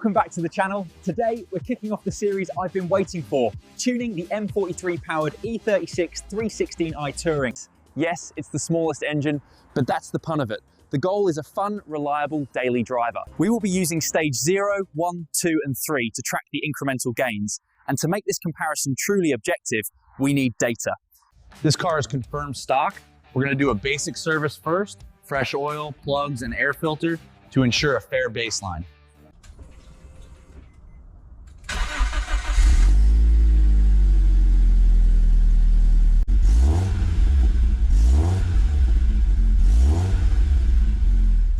Welcome back to the channel. Today we're kicking off the series I've been waiting for, tuning the M43 powered E36 316i Touring. Yes, it's the smallest engine, but that's the pun of it. The goal is a fun, reliable daily driver. We will be using stage 0, 1, 2 and 3 to track the incremental gains. And to make this comparison truly objective, we need data. This car is confirmed stock. We're gonna do a basic service first, fresh oil, plugs and air filter to ensure a fair baseline.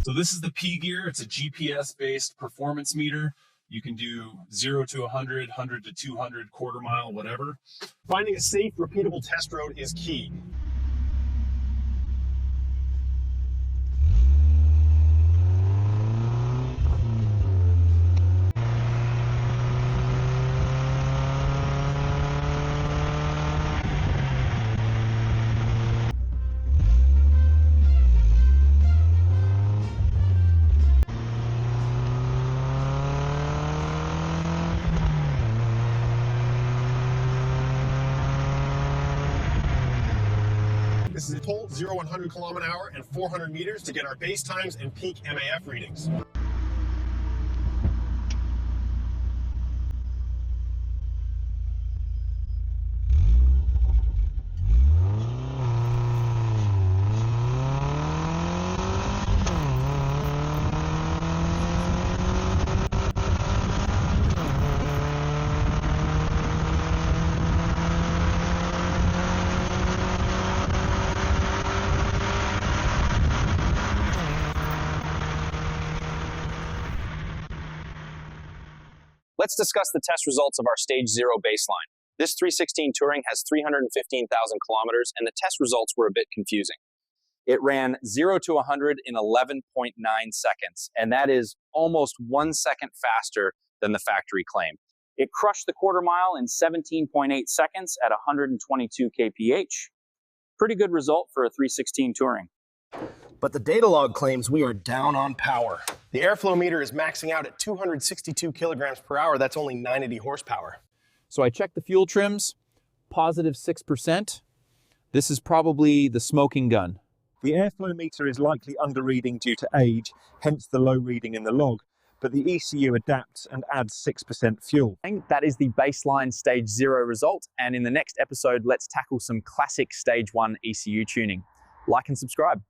So this is the P gear. It's a GPS-based performance meter. You can do 0 to 100, 100 to 200, quarter mile, whatever. Finding a safe, repeatable test road is key. This is a total 0 100 km/h and 400 meters to get our base times and peak MAF readings. Let's discuss the test results of our stage 0 baseline. This 316 Touring has 315,000 kilometers and the test results were a bit confusing. It ran 0 to 100 in 11.9 seconds, and that is almost 1 second faster than the factory claim. It crushed the quarter mile in 17.8 seconds at 122 kph. Pretty good result for a 316 Touring. But the Datalog claims we are down on power. The airflow meter is maxing out at 262 kilograms per hour. That's only 980 horsepower. So I checked the fuel trims, positive 6%. This is probably the smoking gun. The airflow meter is likely under-reading due to age, hence the low reading in the log, but the ECU adapts and adds 6% fuel. That is the baseline stage 0 result, and in the next episode, let's tackle some classic stage 1 ECU tuning. Like and subscribe.